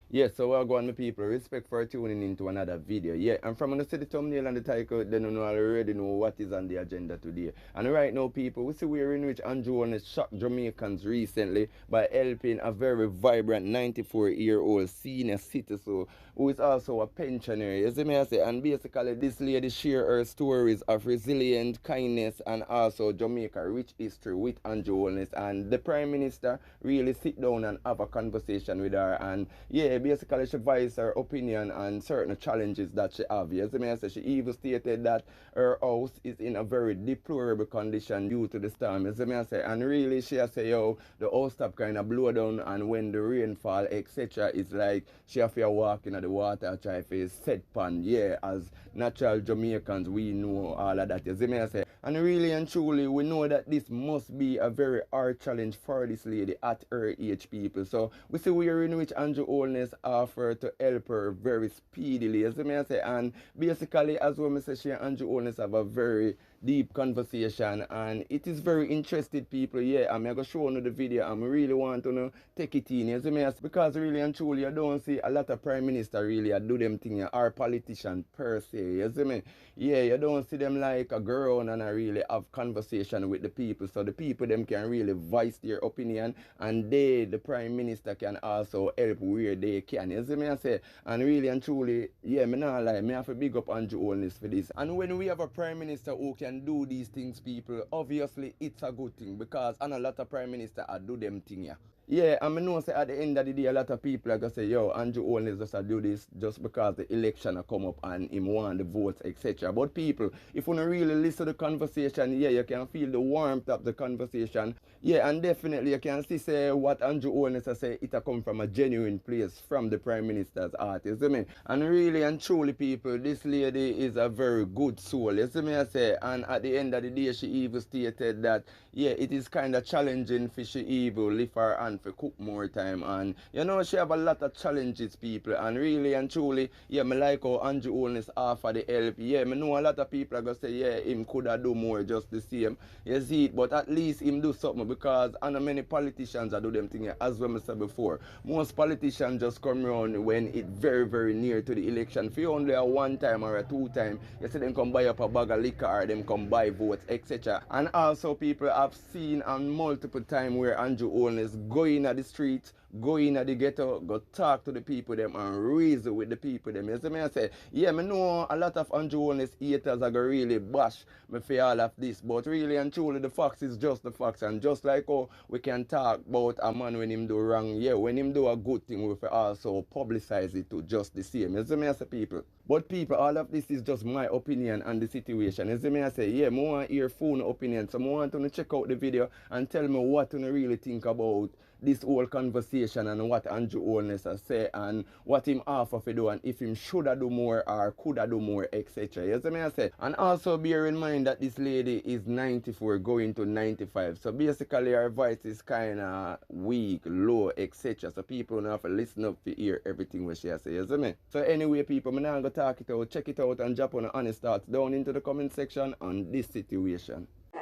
Yes, so we're going, my people. Respect for tuning into another video. Yeah, and from the city thumbnail and the title, then you know already know what is on the agenda today. And right now, people, we see we're in which Andrew Holness shocked Jamaicans recently by helping a very vibrant 94-year-old senior citizen who is also a pensioner. You see me I say, and basically this lady share her stories of resilience, kindness, and also Jamaica rich history with Andrew Holness. And the Prime Minister really sit down and have a conversation with her, and yeah, basically she voiced her opinion on certain challenges that she have. You see me I say, she even stated that her house is in a very deplorable condition due to the storm. You see me I say, and really she has say, yo, the house top kind of blow down, and when the rainfall etc. it's like she have to walk in the water try to set pan. Yeah, as natural Jamaicans we know all of that. You see me I say, and really and truly we know that this must be a very hard challenge for this lady at her age, people. So we see we are in which Andrew Holness offered to help her very speedily. You see me I say, and basically as well, I say she and Andrew Holness have a very deep conversation, and it is very interested, people. Yeah, I'm gonna show you the video. I really want to know take it in. You see me? Because really and truly you don't see a lot of prime minister really do them thing or politician per se. You see me? Yeah, you don't see them like a girl and I really have conversation with the people, so the people them can really voice their opinion, and they, the prime minister, can also help where they can. You see me I say? And really and truly, yeah, me not lie, me have to big up Andrew Holness for this. And when we have a prime minister who can do these things, people, obviously it's a good thing, because and a lot of prime minister do them thing, yeah. Yeah, and I know say at the end of the day, a lot of people are going to say, yo, Andrew Holness just do this just because the election come up and him want the votes, etc. But people, if you don't really listen to the conversation, yeah, you can feel the warmth of the conversation. Yeah, and definitely you can see say what Andrew Holness say, it a come from a genuine place from the Prime Minister's heart, you see me? And really and truly, people, this lady is a very good soul, you see me I say? And at the end of the day, she even stated that, yeah, it is kind of challenging for she even lift her hand for cook more time, and you know she have a lot of challenges, people. And really and truly, yeah, me like how Andrew Holness offer the help. Yeah, me know a lot of people are gonna say, yeah, him coulda do more just the same, you see it, but at least him do something, because I know many politicians that do them thing, as well I said before. Most politicians just come around when it very near to the election. For only a one time or a two time, you see them come buy up a bag of liquor or them come buy votes, etc. And also people have seen on multiple times where Andrew Holness go in at the streets, go in at the ghetto, go talk to the people them and reason with the people them. You see me I say, yeah, me know a lot of Andrew Holness haters are gonna really bash me for all of this, but really and truly the facts is just the facts. And just like how we can talk about a man when him do wrong, yeah, when him do a good thing we also publicize it to just the same. You see me I say, people? But people, all of this is just my opinion on the situation. You see me I say, yeah, I want to hear phone opinion, so I want to check out the video and tell me what you really think about this whole conversation and what Andrew Holness has said and what him offer to do, and if him shoulda do more or coulda do more, etc. You see me I say? And also bear in mind that this lady is 94 going to 95. So basically her voice is kinda weak, low, etc. So people don't have to listen up to hear everything what she has say, you see me? So anyway, people, I'm not gonna talk it out, check it out and drop on the honest thoughts down into the comment section on this situation. How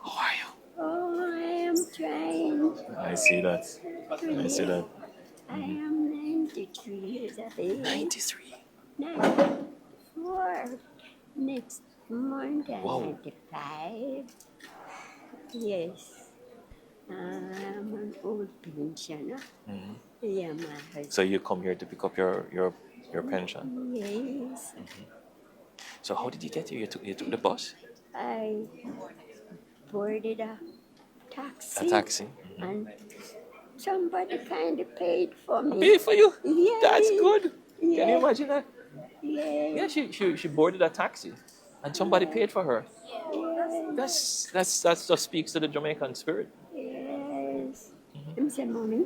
are you? Oh, I am trying. I see that. I see that. I am 93 years of age. 93. 94. Next month, I'm Wow. 95. Yes. I'm an old pensioner. Yeah, my So husband. you come here to pick up your pension. Yes. So how did you get here? You took the bus? I boarded a A taxi taxi? and somebody kind of paid for me. Pay for you? That's Yes. good. Can you Yes. imagine that? Yeah, Yes. she boarded a taxi and somebody paid for her. Yes. That just speaks to the Jamaican spirit. Yes. And said, Mommy,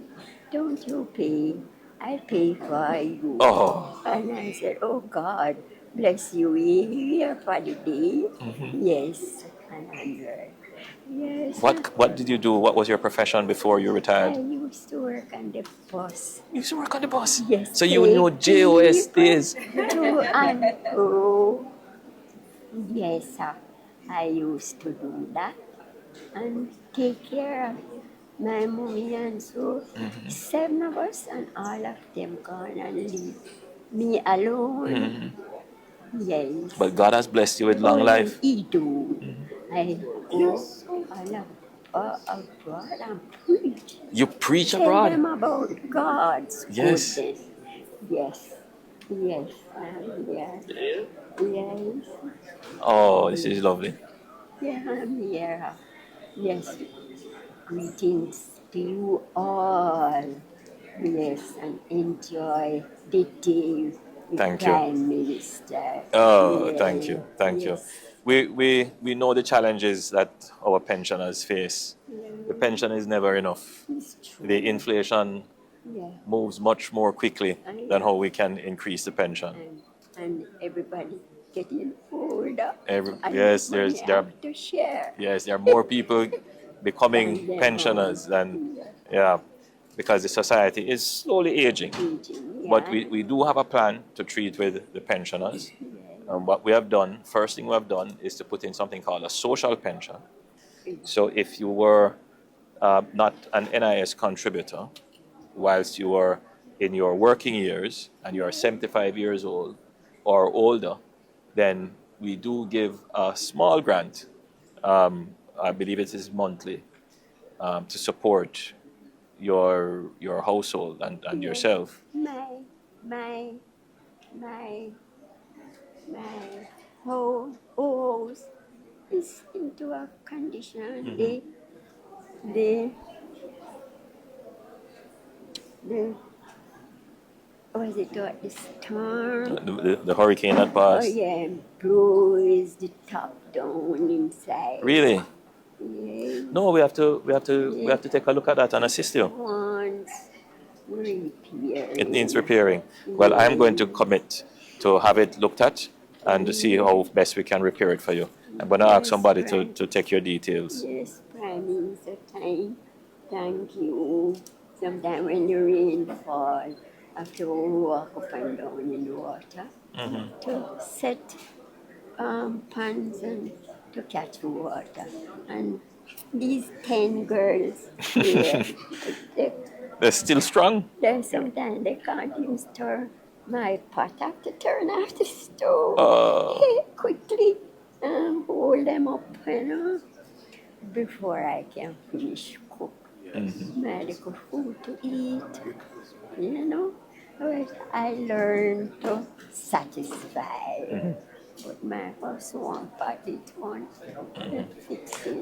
don't you pay. I pay for you. Oh. And I said, oh God, bless you here for the day. Yes, 100. Yes, What did you do? What was your profession before you I retired? used to work on the bus. You used to work on the bus. Yes, So you know take JOS people days. to and fro. Yes, sir. I used to do that and take care of my mommy and so 7 of us, and all of them gone and leave me alone. Yes. But God has blessed you with long life. He do. I go abroad and preach. You preach Tell abroad. them about God's Yes. goodness. Yes. Yes. Yes. Yes. Oh, this is lovely. Yeah, I'm here. Yes. Greetings to you all. Yes, and enjoy the day with Thank you. Prime Minister. Oh, Yes. thank you. Thank you. Yes. We know the challenges that our pensioners face. The pension is never enough. It's true. The inflation Yeah. moves much more quickly than how we can increase the pension. And everybody getting older. And Yes, money there are, have to share. yes, there are more people becoming Than pensioners than, yeah, because the society is slowly aging. But we do have a plan to treat with the pensioners. And what we have done, first thing we have done is to put in something called a social pension. So if you were not an NIS contributor, whilst you were in your working years and you are 75 years old or older, then we do give a small grant, I believe it is monthly, to support your household and yourself. My whole house is into a condition. The was it called, the storm? The hurricane that Oh passed. yeah, blows the top down inside. Really? Yeah. No, we have to take a look at that and assist you. Wants repairing. It needs repairing. Well, I'm going to commit to have it looked at and to see how best we can repair it for you. I'm going to ask somebody to take your details. Yes, Prime Minister, thank you. Sometimes when the rain falls, I have to walk up and down in the water to set pans and to catch the water. And these 10 girls here, They're still strong? sometimes they can't even stir my pot. I have to turn off the stove quickly and hold them up, before I can finish cook medical food to eat, But I learned to satisfy. But my house one party one.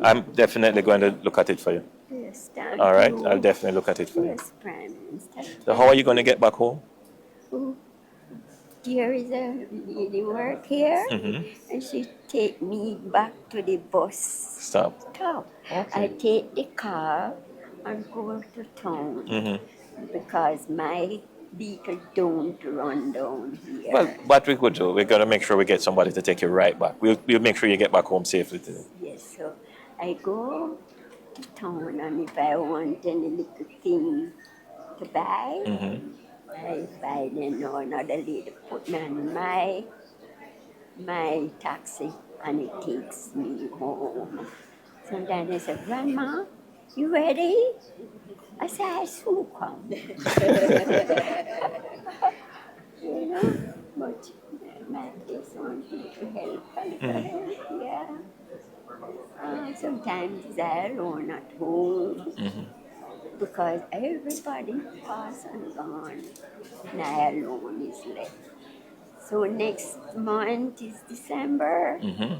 I'm definitely going to look at it for you. Yes, thank All right, you. I'll definitely look at it for you. Yes, Prime Minister. So how are you going to get back home? There is a lady work here, and she take me back to the bus Stop. Okay. I take the car and go to town because my vehicle don't run down here. Well, what we could do, we're going to make sure we get somebody to take you right back. We'll make sure you get back home safely today. Yes, so I go to town, and if I want any little thing to buy, I buy them. No, another lady put me on my taxi, and it takes me home. Sometimes they say, Grandma, you ready? I say, I soon come. But my kids want me to help. Yeah. Sometimes I'm alone at home because everybody passed and gone. And I alone is left. So next month is December, the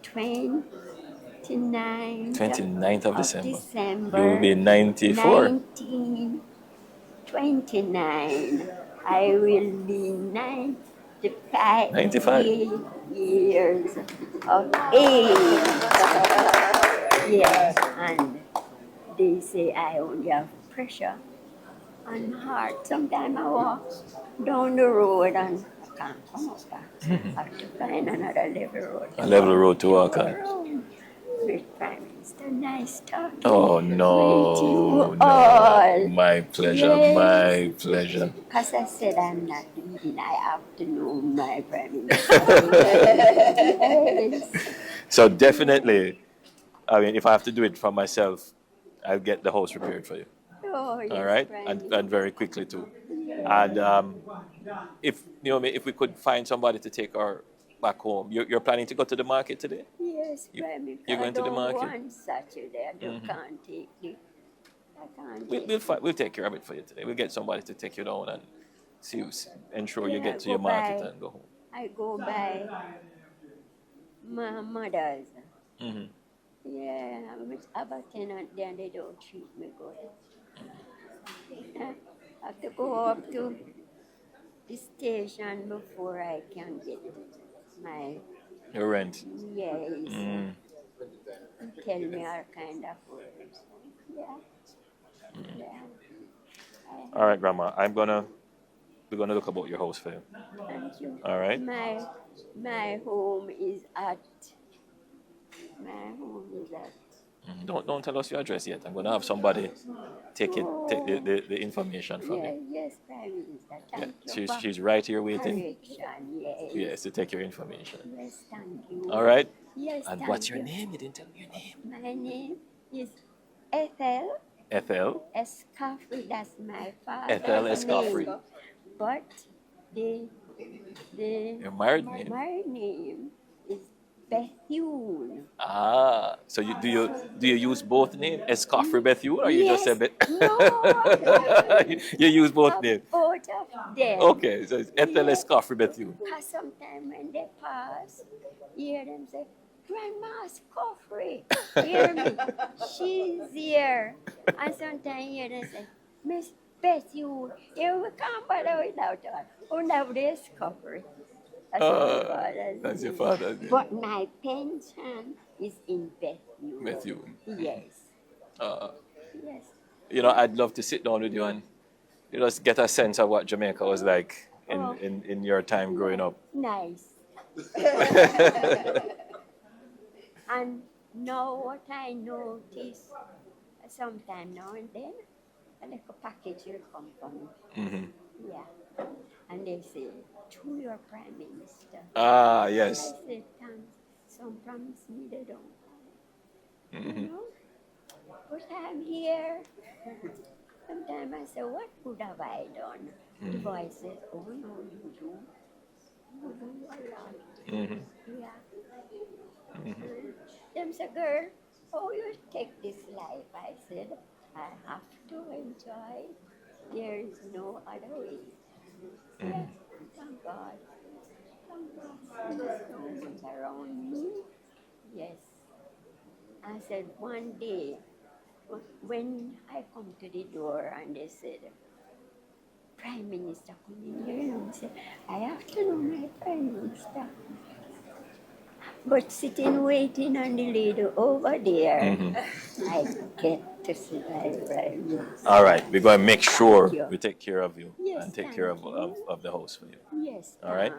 29th of December. You will be 94. 1929. I will be 95 years of age. Yes, and they say I only have pressure and heart. Sometimes I walk down the road and I can't come up back. I have to find another level road. A level road to walk on. With Prime Minister, nice talking. Oh, no. With you all. My pleasure, my pleasure. Because I said I'm not leading, I have to know my Prime Minister. Yes. So definitely, I mean, if I have to do it for myself, I'll get the house prepared for you. Oh, yes, All right, Prime and very quickly too. And if if we could find somebody to take her back home, you're planning to go to the market today? Yes, Prime Minister. You're going to the market? I don't go on Saturday. I can't take it. I can't We'll take care of it for you today. We'll get somebody to take you down and ensure you Yeah, get to go your market by. and go home. I go by my mother's. Yeah, I have a tenant there and they don't treat me good. I have to go up to the station before I can get my Your rent. yes. Tell me all kind of words. Yeah. Yeah. All right, Grandma. We're gonna look about your house for you. Thank you. All right. My home is at. My home is at. Don't tell us your address yet. I'm gonna have somebody take the information from you. Yes, Prime Minister. Thank you. She's right here waiting. Correction, yes. Yes, to take your information. Yes, thank you. All right. Yes, And thank what's your you. name? You didn't tell me your name. My name is Ethel Ethel. Escoffrey. That's my father's Ethel Escoffrey. name. But the Your married name. my name is Bethune. Ah, so do you use both names, Escoffrey Bethune, or you just say No. you use both names? Both of them. Okay, so it's Ethel Escoffrey Bethune. Because sometimes when they pass, you hear them say, Grandma Escoffrey. Hear me? She's here. And sometimes you hear them say, Miss Bethune, here we can't bother without her. Oh, now there's Escoffrey. That's your father's name. But my pension is in Bethune. Bethune. Yes. Yes. I'd love to sit down with you and just get a sense of what Jamaica was like in your time growing up. Nice. And now what I notice, sometime now and then, a little package will come from me. Yeah. And they say, to your Prime Minister. Ah, yes. I say, thanks. Some promise me they don't. But I'm here. Sometimes I say, what could have I done? The voice says, oh no, you do. You do a lot. Yeah. Them say, girl, oh, you take this life. I said, I have to enjoy. There is no other way. Yeah, thank God. Thank God. There's no one around me. Yes. I said, one day, when I come to the door and they said, Prime Minister, come in here. And I said, I have to know my Prime Minister. But sitting waiting on the lady over there, I get to see my Prime Minister. All right, we're going to make sure we take care of you and take care of the house for you. Yes. All right?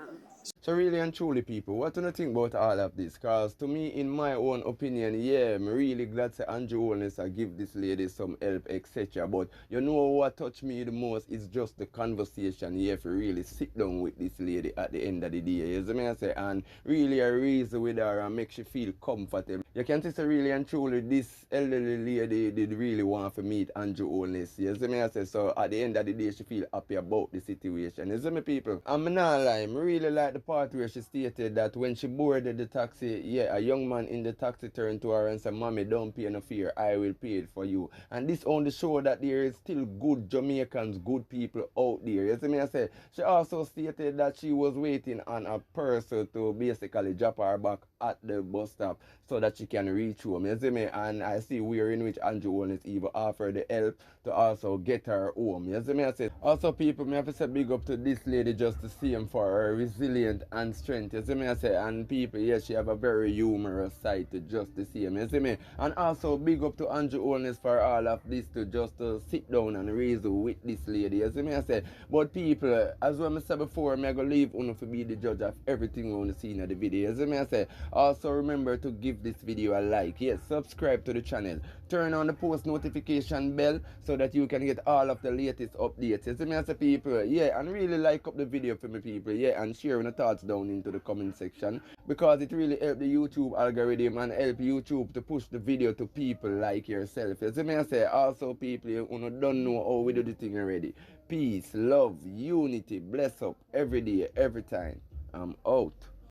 So really and truly, people, what do you think about all of this? Because to me, in my own opinion, yeah, I'm really glad that Andrew Holness give this lady some help, etc. But you know what touched me the most is just the conversation. You have to really sit down with this lady at the end of the day. You see me I say, and really reason with her and make she feel comfortable. You can see really and truly this elderly lady did really want to meet Andrew Holness. You see me I say, so at the end of the day, she feel happy about the situation. You see me, people? I'm not lying. I really like the part where she stated that when she boarded the taxi, yeah, a young man in the taxi turned to her and said, Mommy, don't pay no fear, I will pay it for you. And this only show that there is still good Jamaicans, good people out there. You see me I say? She also stated that she was waiting on a person to basically drop her back at the bus stop so that she can reach home. You see me? And I see where in which Andrew Holness even offered the help to also get her home. You see me I say? Also, people, me have to say big up to this lady just to see him for her resilient and strength. You see me I say? And people, yes, she have a very humorous side to just to see him. You see me? And also big up to Andrew Holness for all of this to just to sit down and reason with this lady. You see me I say? But people, as well I said before, I'm going to leave you to be the judge of everything you want to see in the video. You see me I say? Also remember to give this video a like. Yes, subscribe to the channel. Turn on the post notification bell so that you can get all of the latest updates. You see me as a people, yeah, and really like up the video for me people, yeah, and share your thoughts down into the comment section, because it really help the YouTube algorithm and help YouTube to push the video to people like yourself. You see me I say, also people who don't know how we do the thing already. Peace, love, unity, bless up every day, every time. I'm out.